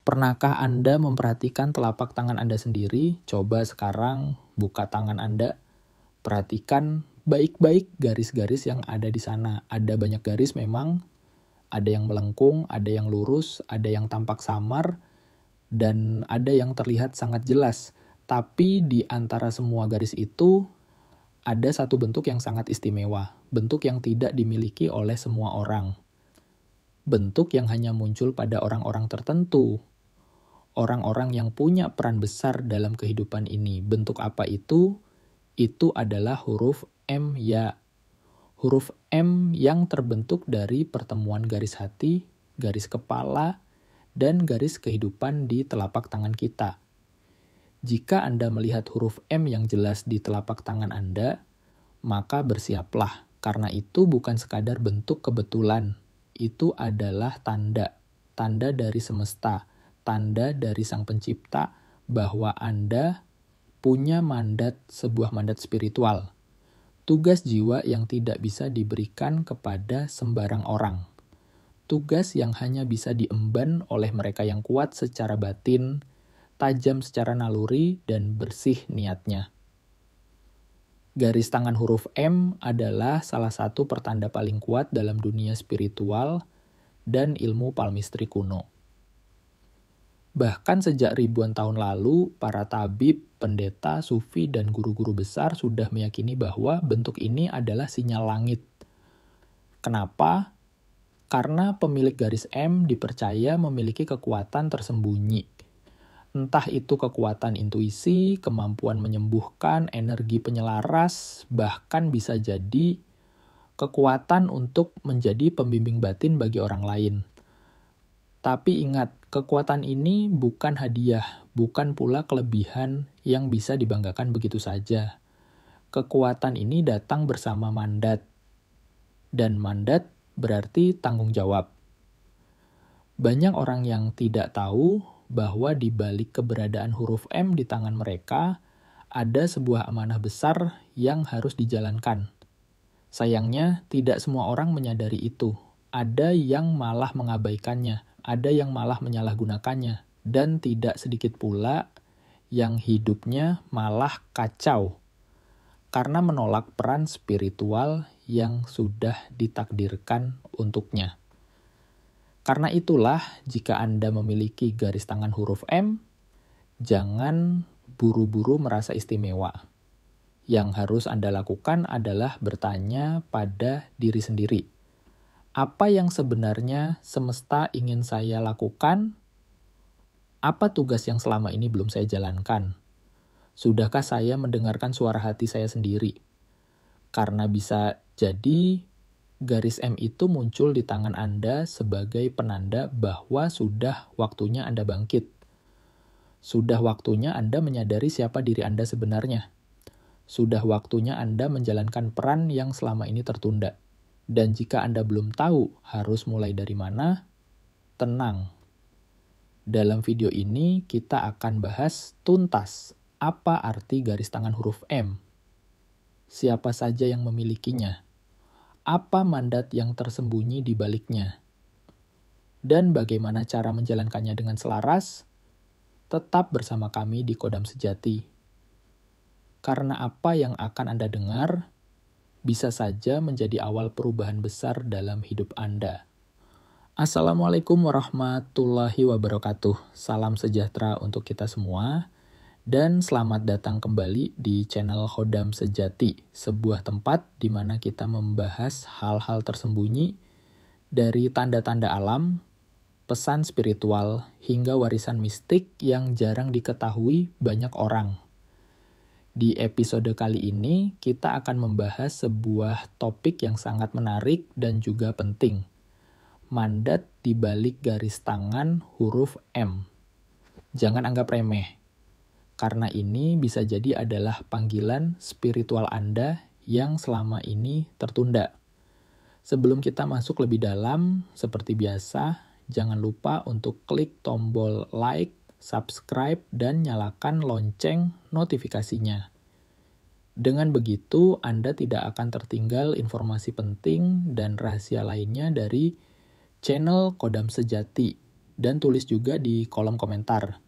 Pernahkah Anda memperhatikan telapak tangan Anda sendiri? Coba sekarang buka tangan Anda, perhatikan baik-baik garis-garis yang ada di sana. Ada banyak garis memang, ada yang melengkung, ada yang lurus, ada yang tampak samar, dan ada yang terlihat sangat jelas. Tapi di antara semua garis itu, ada satu bentuk yang sangat istimewa. Bentuk yang tidak dimiliki oleh semua orang. Bentuk yang hanya muncul pada orang-orang tertentu. Orang-orang yang punya peran besar dalam kehidupan ini. Bentuk apa itu? Itu adalah huruf M ya. Huruf M yang terbentuk dari pertemuan garis hati, garis kepala, dan garis kehidupan di telapak tangan kita. Jika Anda melihat huruf M yang jelas di telapak tangan Anda, maka bersiaplah. Karena itu bukan sekadar bentuk kebetulan. Itu adalah tanda. Tanda dari semesta. Tanda dari Sang Pencipta bahwa Anda punya mandat, sebuah mandat spiritual. Tugas jiwa yang tidak bisa diberikan kepada sembarang orang. Tugas yang hanya bisa diemban oleh mereka yang kuat secara batin, tajam secara naluri, dan bersih niatnya. Garis tangan huruf M adalah salah satu pertanda paling kuat dalam dunia spiritual dan ilmu palmistri kuno. Bahkan sejak ribuan tahun lalu, para tabib, pendeta, sufi, dan guru-guru besar sudah meyakini bahwa bentuk ini adalah sinyal langit. Kenapa? Karena pemilik garis M dipercaya memiliki kekuatan tersembunyi. Entah itu kekuatan intuisi, kemampuan menyembuhkan, energi penyelaras, bahkan bisa jadi kekuatan untuk menjadi pembimbing batin bagi orang lain. Tapi ingat, kekuatan ini bukan hadiah, bukan pula kelebihan yang bisa dibanggakan begitu saja. Kekuatan ini datang bersama mandat. Dan mandat berarti tanggung jawab. Banyak orang yang tidak tahu bahwa di balik keberadaan huruf M di tangan mereka, ada sebuah amanah besar yang harus dijalankan. Sayangnya, tidak semua orang menyadari itu. Ada yang malah mengabaikannya, ada yang malah menyalahgunakannya, dan tidak sedikit pula yang hidupnya malah kacau karena menolak peran spiritual yang sudah ditakdirkan untuknya. Karena itulah, jika Anda memiliki garis tangan huruf M, jangan buru-buru merasa istimewa. Yang harus Anda lakukan adalah bertanya pada diri sendiri. Apa yang sebenarnya semesta ingin saya lakukan? Apa tugas yang selama ini belum saya jalankan? Sudahkah saya mendengarkan suara hati saya sendiri? Karena bisa jadi garis M itu muncul di tangan Anda sebagai penanda bahwa sudah waktunya Anda bangkit. Sudah waktunya Anda menyadari siapa diri Anda sebenarnya. Sudah waktunya Anda menjalankan peran yang selama ini tertunda. Dan jika Anda belum tahu harus mulai dari mana, tenang. Dalam video ini kita akan bahas tuntas apa arti garis tangan huruf M. Siapa saja yang memilikinya? Apa mandat yang tersembunyi di baliknya? Dan bagaimana cara menjalankannya dengan selaras? Tetap bersama kami di Kodam Sejati. Karena apa yang akan Anda dengar bisa saja menjadi awal perubahan besar dalam hidup Anda. Assalamualaikum warahmatullahi wabarakatuh. Salam sejahtera untuk kita semua. Dan selamat datang kembali di channel Kodam Sejati, sebuah tempat di mana kita membahas hal-hal tersembunyi dari tanda-tanda alam, pesan spiritual, hingga warisan mistik yang jarang diketahui banyak orang. Di episode kali ini, kita akan membahas sebuah topik yang sangat menarik dan juga penting. Mandat di balik garis tangan huruf M. Jangan anggap remeh, karena ini bisa jadi adalah panggilan spiritual Anda yang selama ini tertunda. Sebelum kita masuk lebih dalam, seperti biasa, jangan lupa untuk klik tombol like, subscribe, dan nyalakan lonceng notifikasinya. Dengan begitu, Anda tidak akan tertinggal informasi penting dan rahasia lainnya dari channel Kodam Sejati Dan tulis juga di kolom komentar.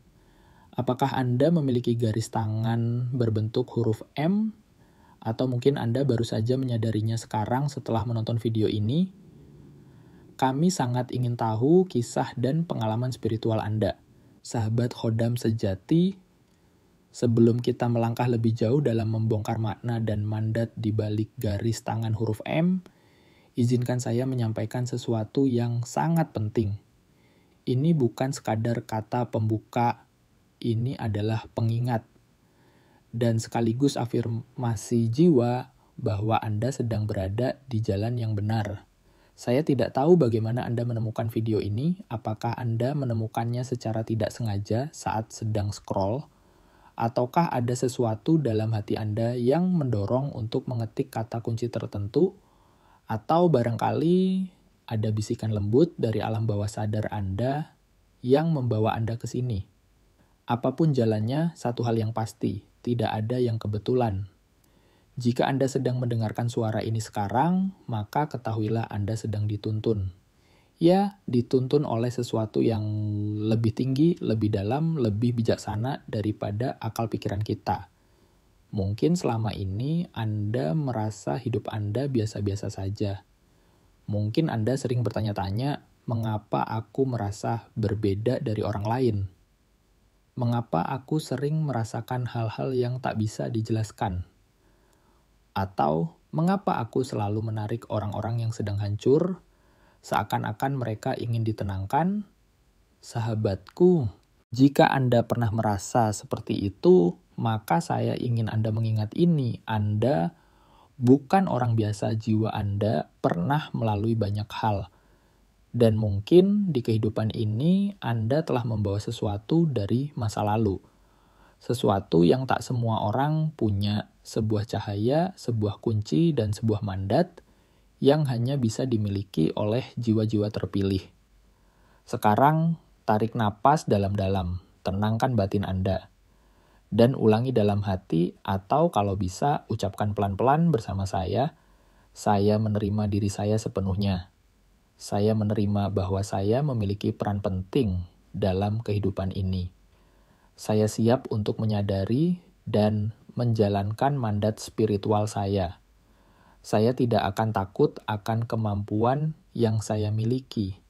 Apakah Anda memiliki garis tangan berbentuk huruf M? Atau mungkin Anda baru saja menyadarinya sekarang setelah menonton video ini? Kami sangat ingin tahu kisah dan pengalaman spiritual Anda. Sahabat Khodam sejati, sebelum kita melangkah lebih jauh dalam membongkar makna dan mandat di balik garis tangan huruf M, izinkan saya menyampaikan sesuatu yang sangat penting. Ini bukan sekadar kata pembuka, ini adalah pengingat. Dan sekaligus afirmasi jiwa bahwa Anda sedang berada di jalan yang benar. Saya tidak tahu bagaimana Anda menemukan video ini, apakah Anda menemukannya secara tidak sengaja saat sedang scroll, ataukah ada sesuatu dalam hati Anda yang mendorong untuk mengetik kata kunci tertentu, atau barangkali ada bisikan lembut dari alam bawah sadar Anda yang membawa Anda ke sini. Apapun jalannya, satu hal yang pasti, tidak ada yang kebetulan. Jika Anda sedang mendengarkan suara ini sekarang, maka ketahuilah Anda sedang dituntun. Ya, dituntun oleh sesuatu yang lebih tinggi, lebih dalam, lebih bijaksana daripada akal pikiran kita. Mungkin selama ini Anda merasa hidup Anda biasa-biasa saja. Mungkin Anda sering bertanya-tanya, mengapa aku merasa berbeda dari orang lain? Mengapa aku sering merasakan hal-hal yang tak bisa dijelaskan? Atau, mengapa aku selalu menarik orang-orang yang sedang hancur, seakan-akan mereka ingin ditenangkan? Sahabatku, jika Anda pernah merasa seperti itu, maka saya ingin Anda mengingat ini. Anda bukan orang biasa, jiwa Anda pernah melalui banyak hal. Dan mungkin di kehidupan ini Anda telah membawa sesuatu dari masa lalu. Sesuatu yang tak semua orang punya, sebuah cahaya, sebuah kunci, dan sebuah mandat yang hanya bisa dimiliki oleh jiwa-jiwa terpilih. Sekarang, tarik napas dalam-dalam, tenangkan batin Anda, dan ulangi dalam hati atau kalau bisa ucapkan pelan-pelan bersama saya menerima diri saya sepenuhnya. Saya menerima bahwa saya memiliki peran penting dalam kehidupan ini. Saya siap untuk menyadari dan menjalankan mandat spiritual saya. Saya tidak akan takut akan kemampuan yang saya miliki.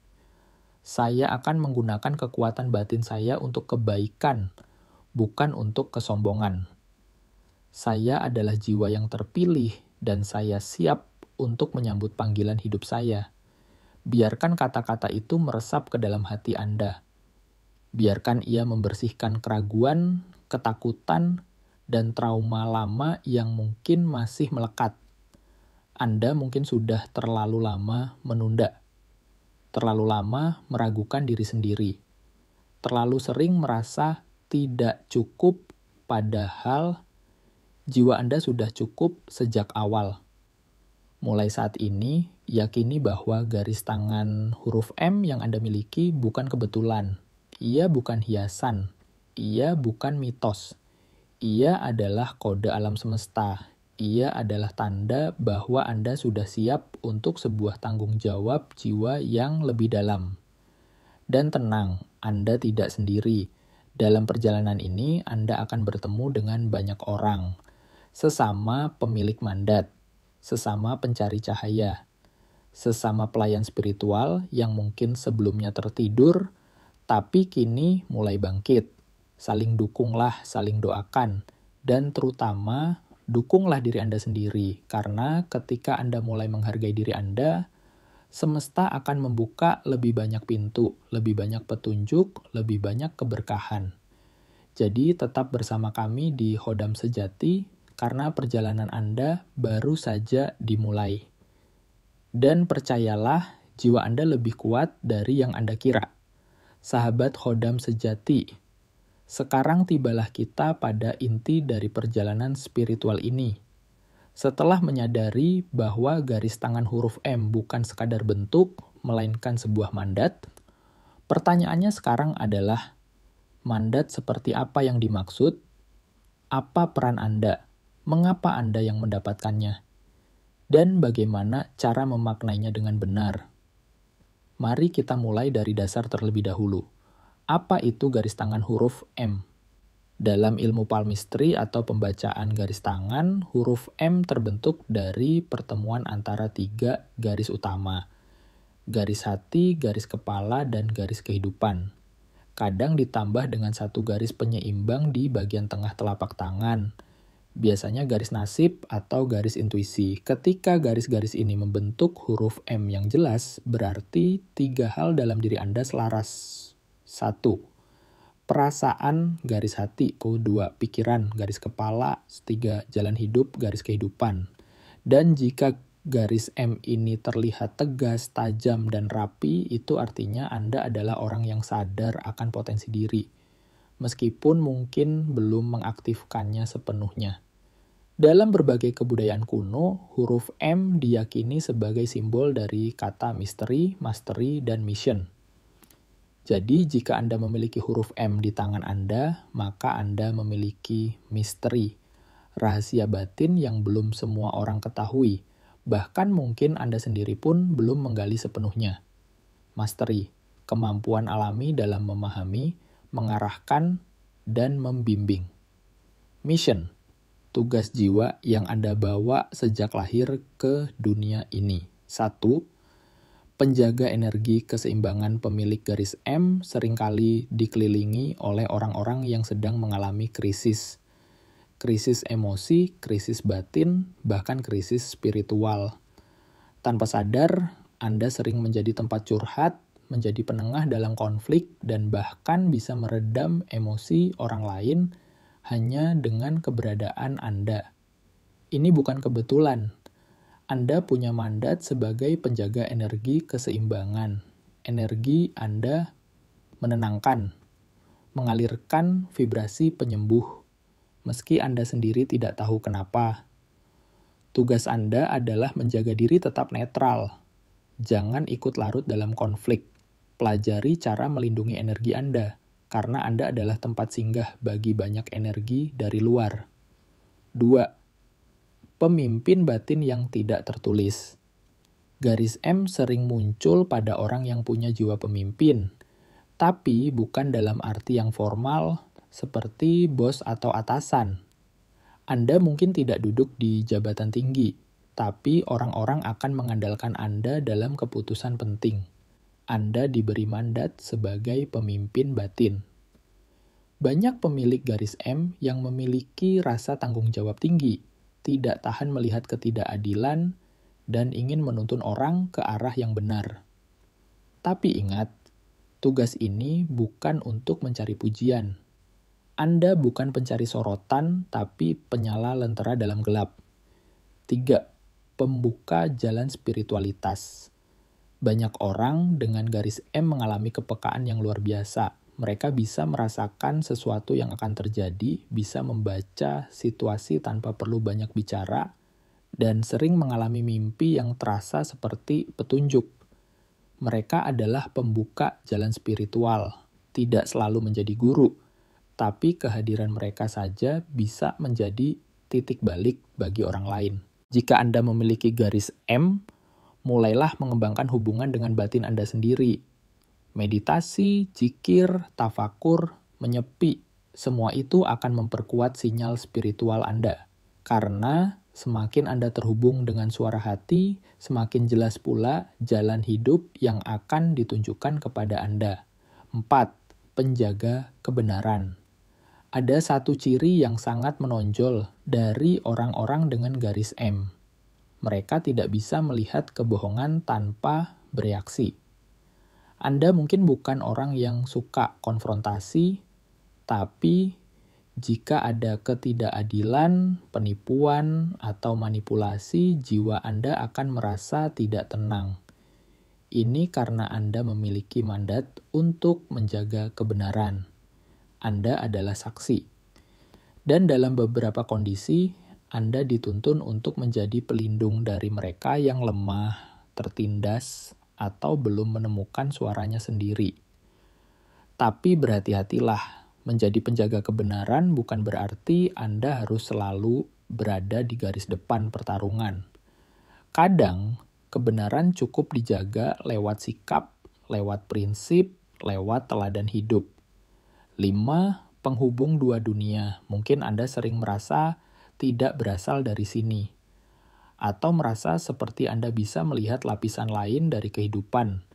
Saya akan menggunakan kekuatan batin saya untuk kebaikan, bukan untuk kesombongan. Saya adalah jiwa yang terpilih dan saya siap untuk menyambut panggilan hidup saya. Biarkan kata-kata itu meresap ke dalam hati Anda. Biarkan ia membersihkan keraguan, ketakutan, dan trauma lama yang mungkin masih melekat. Anda mungkin sudah terlalu lama menunda, terlalu lama meragukan diri sendiri, terlalu sering merasa tidak cukup, padahal jiwa Anda sudah cukup sejak awal. Mulai saat ini, yakini bahwa garis tangan huruf M yang Anda miliki bukan kebetulan. Ia bukan hiasan, ia bukan mitos. Ia adalah kode alam semesta. Ia adalah tanda bahwa Anda sudah siap untuk sebuah tanggung jawab jiwa yang lebih dalam. Dan tenang, Anda tidak sendiri. Dalam perjalanan ini, Anda akan bertemu dengan banyak orang. Sesama pemilik mandat, sesama pencari cahaya, sesama pelayan spiritual yang mungkin sebelumnya tertidur, tapi kini mulai bangkit. Saling dukunglah, saling doakan. Dan terutama, dukunglah diri Anda sendiri. Karena ketika Anda mulai menghargai diri Anda, semesta akan membuka lebih banyak pintu, lebih banyak petunjuk, lebih banyak keberkahan. Jadi tetap bersama kami di Khodam Sejati, karena perjalanan Anda baru saja dimulai. Dan percayalah, jiwa Anda lebih kuat dari yang Anda kira. Sahabat Khodam Sejati, sekarang tibalah kita pada inti dari perjalanan spiritual ini. Setelah menyadari bahwa garis tangan huruf M bukan sekadar bentuk, melainkan sebuah mandat, pertanyaannya sekarang adalah, mandat seperti apa yang dimaksud? Apa peran Anda? Mengapa Anda yang mendapatkannya? Dan bagaimana cara memaknainya dengan benar? Mari kita mulai dari dasar terlebih dahulu. Apa itu garis tangan huruf M? Dalam ilmu palmistry atau pembacaan garis tangan, huruf M terbentuk dari pertemuan antara 3 garis utama. Garis hati, garis kepala, dan garis kehidupan. Kadang ditambah dengan 1 garis penyeimbang di bagian tengah telapak tangan. Biasanya garis nasib atau garis intuisi. Ketika garis-garis ini membentuk huruf M yang jelas, berarti 3 hal dalam diri Anda selaras. 1. Perasaan, garis hati. 2. Pikiran, garis kepala. 3. Jalan hidup, garis kehidupan. Dan jika garis M ini terlihat tegas, tajam, dan rapi, itu artinya Anda adalah orang yang sadar akan potensi diri, meskipun mungkin belum mengaktifkannya sepenuhnya. Dalam berbagai kebudayaan kuno, huruf M diyakini sebagai simbol dari kata misteri, mastery, dan mission. Jadi, jika Anda memiliki huruf M di tangan Anda, maka Anda memiliki misteri, rahasia batin yang belum semua orang ketahui. Bahkan mungkin Anda sendiri pun belum menggali sepenuhnya. Mastery, kemampuan alami dalam memahami, mengarahkan, dan membimbing. Mission, tugas jiwa yang Anda bawa sejak lahir ke dunia ini. 1. Penjaga energi keseimbangan pemilik garis M seringkali dikelilingi oleh orang-orang yang sedang mengalami krisis. Krisis emosi, krisis batin, bahkan krisis spiritual. Tanpa sadar, Anda sering menjadi tempat curhat, menjadi penengah dalam konflik, dan bahkan bisa meredam emosi orang lain hanya dengan keberadaan Anda. Ini bukan kebetulan. Anda punya mandat sebagai penjaga energi keseimbangan. Energi Anda menenangkan, mengalirkan vibrasi penyembuh, meski Anda sendiri tidak tahu kenapa. Tugas Anda adalah menjaga diri tetap netral. Jangan ikut larut dalam konflik. Pelajari cara melindungi energi Anda, karena Anda adalah tempat singgah bagi banyak energi dari luar. 2. Pemimpin batin yang tidak tertulis. Garis M sering muncul pada orang yang punya jiwa pemimpin, tapi bukan dalam arti yang formal seperti bos atau atasan. Anda mungkin tidak duduk di jabatan tinggi, tapi orang-orang akan mengandalkan Anda dalam keputusan penting. Anda diberi mandat sebagai pemimpin batin. Banyak pemilik garis M yang memiliki rasa tanggung jawab tinggi, tidak tahan melihat ketidakadilan, dan ingin menuntun orang ke arah yang benar. Tapi ingat, tugas ini bukan untuk mencari pujian. Anda bukan pencari sorotan, tapi penyala lentera dalam gelap. 3. Pembuka jalan spiritualitas. Banyak orang dengan garis M mengalami kepekaan yang luar biasa. Mereka bisa merasakan sesuatu yang akan terjadi, bisa membaca situasi tanpa perlu banyak bicara, dan sering mengalami mimpi yang terasa seperti petunjuk. Mereka adalah pembuka jalan spiritual, tidak selalu menjadi guru, tapi kehadiran mereka saja bisa menjadi titik balik bagi orang lain. Jika Anda memiliki garis M, mulailah mengembangkan hubungan dengan batin Anda sendiri. Meditasi, zikir, tafakur, menyepi, semua itu akan memperkuat sinyal spiritual Anda. Karena semakin Anda terhubung dengan suara hati, semakin jelas pula jalan hidup yang akan ditunjukkan kepada Anda. 4. Penjaga kebenaran. Ada satu ciri yang sangat menonjol dari orang-orang dengan garis M. Mereka tidak bisa melihat kebohongan tanpa bereaksi. Anda mungkin bukan orang yang suka konfrontasi, tapi jika ada ketidakadilan, penipuan, atau manipulasi, jiwa Anda akan merasa tidak tenang. Ini karena Anda memiliki mandat untuk menjaga kebenaran. Anda adalah saksi. Dan dalam beberapa kondisi, Anda dituntun untuk menjadi pelindung dari mereka yang lemah, tertindas, atau belum menemukan suaranya sendiri. Tapi berhati-hatilah, menjadi penjaga kebenaran bukan berarti Anda harus selalu berada di garis depan pertarungan. Kadang, kebenaran cukup dijaga lewat sikap, lewat prinsip, lewat teladan hidup. 5. Penghubung dua dunia. Mungkin Anda sering merasa tidak berasal dari sini. Atau merasa seperti Anda bisa melihat lapisan lain dari kehidupan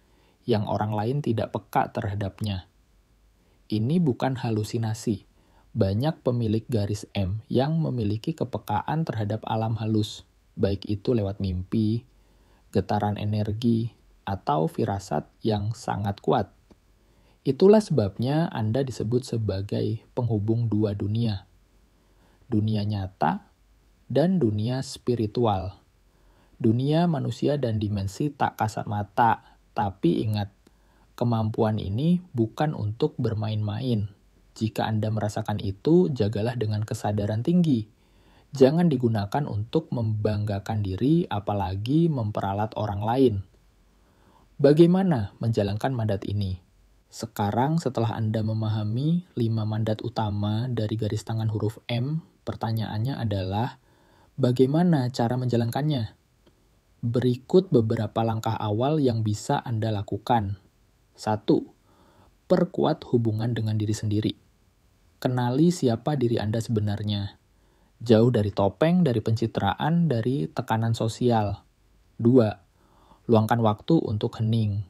yang orang lain tidak peka terhadapnya. Ini bukan halusinasi. Banyak pemilik garis M yang memiliki kepekaan terhadap alam halus, baik itu lewat mimpi, getaran energi, atau firasat yang sangat kuat. Itulah sebabnya Anda disebut sebagai penghubung dua dunia. Dunia nyata dan dunia spiritual. Dunia manusia dan dimensi tak kasat mata, tapi ingat, kemampuan ini bukan untuk bermain-main. Jika Anda merasakan itu, jagalah dengan kesadaran tinggi. Jangan digunakan untuk membanggakan diri, apalagi memperalat orang lain. Bagaimana menjalankan mandat ini? Sekarang setelah Anda memahami 5 mandat utama dari garis tangan huruf M, pertanyaannya adalah, bagaimana cara menjalankannya? Berikut beberapa langkah awal yang bisa Anda lakukan. 1. Perkuat hubungan dengan diri sendiri. Kenali siapa diri Anda sebenarnya. Jauh dari topeng, dari pencitraan, dari tekanan sosial. 2. Luangkan waktu untuk hening.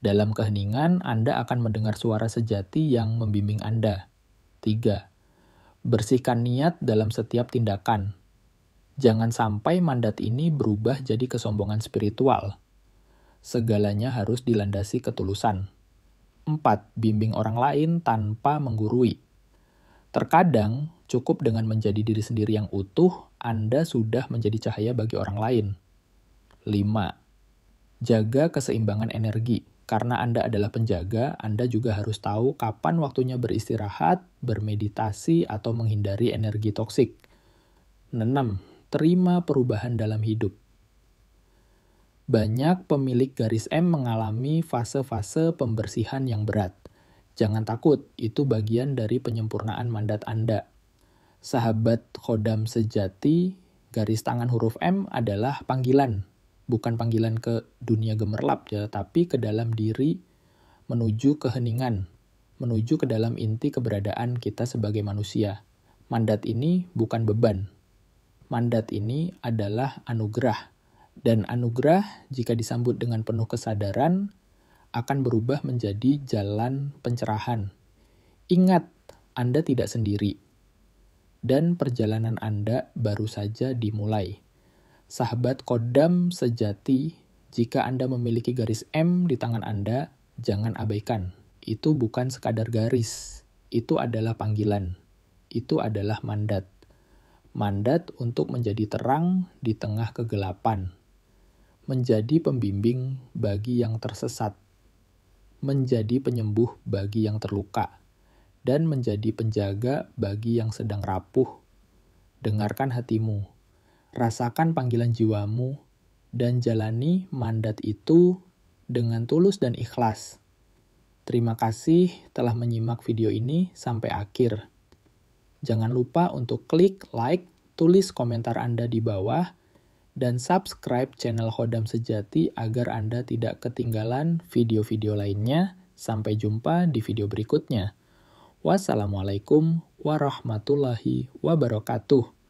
Dalam keheningan, Anda akan mendengar suara sejati yang membimbing Anda. 3. Bersihkan niat dalam setiap tindakan. Jangan sampai mandat ini berubah jadi kesombongan spiritual. Segalanya harus dilandasi ketulusan. 4. Bimbing orang lain tanpa menggurui. Terkadang, cukup dengan menjadi diri sendiri yang utuh, Anda sudah menjadi cahaya bagi orang lain. 5. Jaga keseimbangan energi. Karena Anda adalah penjaga, Anda juga harus tahu kapan waktunya beristirahat, bermeditasi, atau menghindari energi toksik. 6. Terima perubahan dalam hidup. Banyak pemilik garis M mengalami fase-fase pembersihan yang berat. Jangan takut, itu bagian dari penyempurnaan mandat Anda. Sahabat khodam sejati, garis tangan huruf M adalah panggilan. Bukan panggilan ke dunia gemerlap ya, tapi ke dalam diri menuju keheningan, menuju ke dalam inti keberadaan kita sebagai manusia. Mandat ini bukan beban. Mandat ini adalah anugerah. Dan anugerah, jika disambut dengan penuh kesadaran, akan berubah menjadi jalan pencerahan. Ingat, Anda tidak sendiri. Dan perjalanan Anda baru saja dimulai. Sahabat khodam sejati, jika Anda memiliki garis M di tangan Anda, jangan abaikan. Itu bukan sekadar garis. Itu adalah panggilan. Itu adalah mandat. Mandat untuk menjadi terang di tengah kegelapan. Menjadi pembimbing bagi yang tersesat. Menjadi penyembuh bagi yang terluka, dan menjadi penjaga bagi yang sedang rapuh. Dengarkan hatimu, rasakan panggilan jiwamu, dan jalani mandat itu dengan tulus dan ikhlas. Terima kasih telah menyimak video ini sampai akhir. Jangan lupa untuk klik like, tulis komentar Anda di bawah, dan subscribe channel Khodam Sejati agar Anda tidak ketinggalan video-video lainnya. Sampai jumpa di video berikutnya. Wassalamualaikum warahmatullahi wabarakatuh.